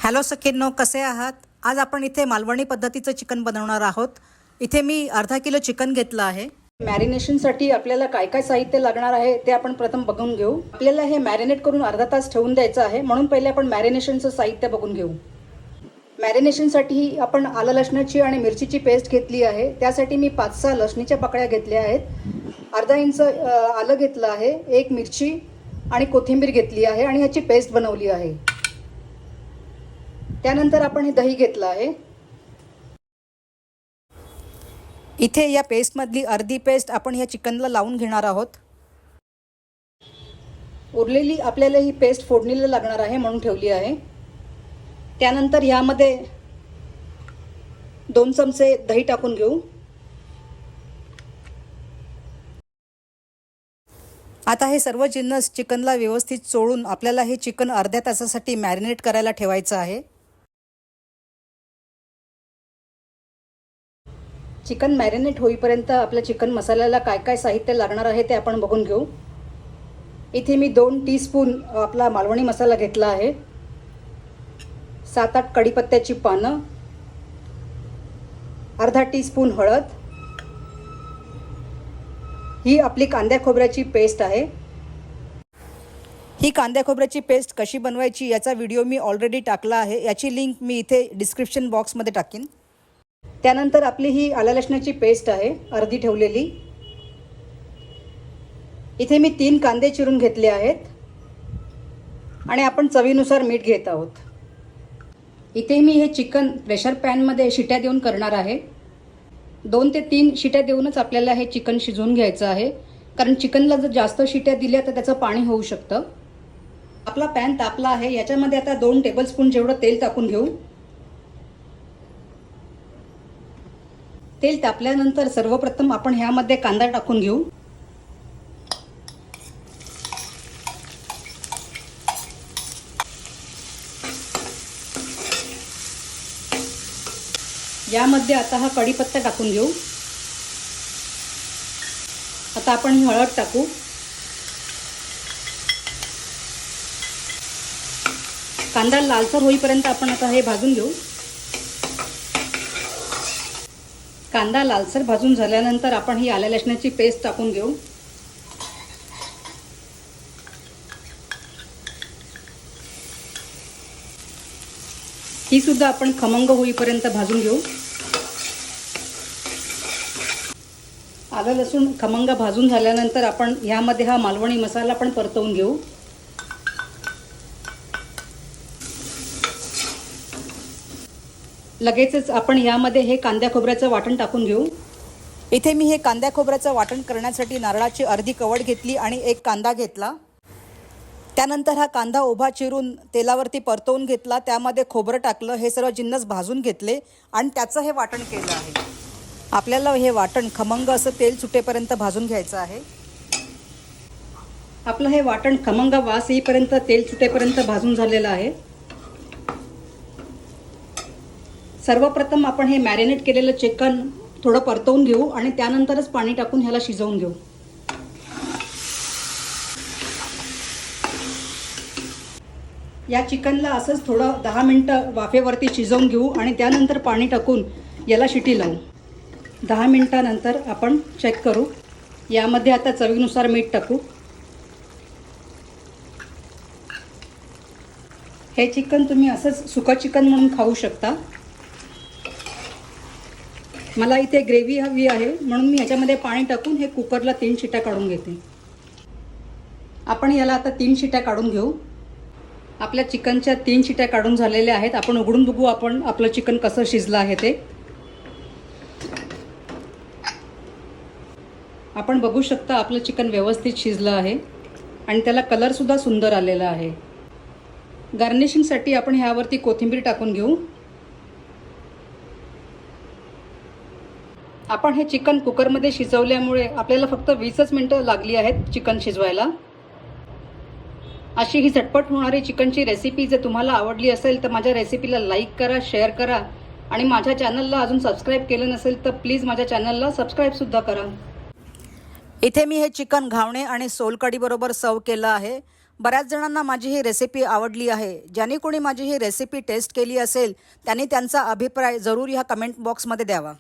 Hello सखींनो, कसे आहात? आज आपण इथे मालवणी पद्धतीचं चिकन बनवणार आहोत. इथे मी अर्धा किलो चिकन घेतलं आहे. मॅरिनेशनसाठी आपल्याला काय काय साहित्य लागणार आहे ते आपण प्रथम बघून घेऊ. आपल्याला हे मॅरिनेट करून अर्धा तास ठेवून द्यायचं आहे, म्हणून पहिले आपण मॅरिनेशनचं साहित्य बघून घेऊ. मॅरिनेशनसाठी आपण आलं लसणाची आणि मिरचीची पेस्ट घेतली आहे. त्यासाठी मी 5-6 लसणीच्या पाकळ्या घेतल्या आहेत. अर्धा इंच आलं घेतलं आहे, 1 मिरची आणि कोथिंबीर घेतली आहे आणि ह्याची पेस्ट बनवली आहे. त्यानंतर आपण हे दही घेतलं आहे. इथे या पेस्टमधली अर्धी पेस्ट आपण या चिकनला लावून घेणार आहोत. उरलेली आपल्याला ही पेस्ट फोडणीला लागणार आहे म्हणून ठेवली आहे. त्यानंतर यामध्ये 2 चमचे दही टाकून घेऊ. आता हे सर्व जिन्नस चिकनला व्यवस्थित चोळून आपल्याला हे चिकन अर्ध्या तासासाठी मॅरिनेट करायला ठेवायचं आहे. चिकन मॅरिनेट होईपर्यंत आपल्या चिकन मसाल्याला काय काय साहित्य लागणार आहे ते आपण बघून घेऊ. इथे मी 2 टीस्पून आपला मालवणी मसाला घेतला आहे. 7-8 कढीपत्त्याची पानं, अर्धा टीस्पून हळद. ही आपली कांद्या खोबऱ्याची पेस्ट आहे. ही कांद्या खोबऱ्याची पेस्ट कशी बनवायची याचा व्हिडिओ मी ऑलरेडी टाकला आहे. याची लिंक मी इथे डिस्क्रिप्शन बॉक्समध्ये टाकीन. त्यानंतर आपली ही आलं लसणाची पेस्ट आहे अर्धी ठेवलेली. इथे मी 3 कांदे चिरून घेतले आहेत आणि आपण चवीनुसार मीठ घेत आहोत. इथे मी हे चिकन प्रेशर पॅनमध्ये शिट्या देऊन करणार आहे. 2 ते 3 शिट्या देऊनच आपल्याला हे चिकन शिजवून घ्यायचं आहे, कारण चिकनला जर जास्त शिट्या दिल्या तर त्याचं पाणी होऊ शकतं. आपला पॅन तापला आहे. याच्यामध्ये आता 2 टेबलस्पून जेवढं तेल टाकून घेऊ. तेल तापल्यानंतर सर्वप्रथम आपण ह्यामध्ये कांदा टाकून घेऊ. यामध्ये आता हा कढीपत्ता टाकून घेऊ. आता आपण ही हळद टाकू. कांदा लालसर होईपर्यंत आपण आता हे भाजून घेऊ. कांदा लालसर भाजून झाल्यानंतर आपण ही आलं लसणाची पेस्ट टाकून घेऊ. ही सुद्धा आपण खमंग होईपर्यंत भाजून घेऊ. आलं लसूण खमंग भाजून झाल्यानंतर आपण ह्यामध्ये हा मालवणी मसाला पण परतवून घेऊ. लगेचच आपण यामध्ये हे कांद्या खोबऱ्याचं वाटण टाकून घेऊ. इथे मी हे कांद्या खोबऱ्याचं वाटण करण्यासाठी नारळाची अर्धी कवड घेतली आणि 1 कांदा घेतला. त्यानंतर हा कांदा उभा चिरून तेलावरती परतवून घेतला. त्यामध्ये खोबरं टाकलं, हे सर्व जिन्नस भाजून घेतले आणि त्याचं हे वाटण केलं आहे. आपल्याला हे वाटण खमंग असं तेल सुटेपर्यंत भाजून घ्यायचं आहे. आपलं हे वाटण खमंग वास येईपर्यंत तेल सुटेपर्यंत भाजून झालेलं आहे. सर्वप्रथम आपण हे मॅरिनेट केलेलं चिकन थोडं परतवून घेऊ आणि त्यानंतरच पाणी टाकून ह्याला शिजवून घेऊ. या चिकनला असंच थोडं 10 मिनटं वाफेवरती शिजवून घेऊ आणि त्यानंतर पाणी टाकून याला शिटी लावू. 10 मिनटानंतर आपण चेक करू. यामध्ये आता चवीनुसार मीठ टाकू. हे चिकन तुम्ही असंच सुकं चिकन म्हणून खाऊ शकता. मला इथे ग्रेव्ही हवी आहे म्हणून मी ह्याच्यामध्ये पाणी टाकून हे कुकरला 3 शिट्या काढून घेते. आपण याला आता 3 शिट्या काढून घेऊ. आपल्या चिकनच्या 3 शिट्या काढून झालेल्या आहेत. आपण उघडून बघू आपण आपलं चिकन कसं शिजलं आहे ते. आपण बघू शकता आपलं चिकन व्यवस्थित शिजलं आहे आणि त्याला कलरसुद्धा सुंदर आलेला आहे. गार्निशिंगसाठी आपण ह्यावरती कोथिंबीर टाकून घेऊ. आपण हे चिकन कुकरमध्ये शिजवल्यामुळे आपल्याला फक्त 20च मिनटं लागली आहेत चिकन शिजवायला. अशी ही झटपट होणारी चिकनची रेसिपी जर तुम्हाला आवडली असेल तर माझ्या रेसिपीला लाईक करा, शेअर करा आणि माझ्या चॅनलला अजून सबस्क्राईब केलं नसेल तर प्लीज माझ्या चॅनलला सबस्क्राईबसुद्धा करा. इथे मी हे चिकन घावणे आणि सोलकढी बरोबर सर्व केलं आहे. बऱ्याच जणांना माझी ही रेसिपी आवडली आहे. ज्यांनी कोणी माझी ही रेसिपी टेस्ट केली असेल त्यांनी त्यांचा अभिप्राय जरूर ह्या कमेंट बॉक्समध्ये द्यावा.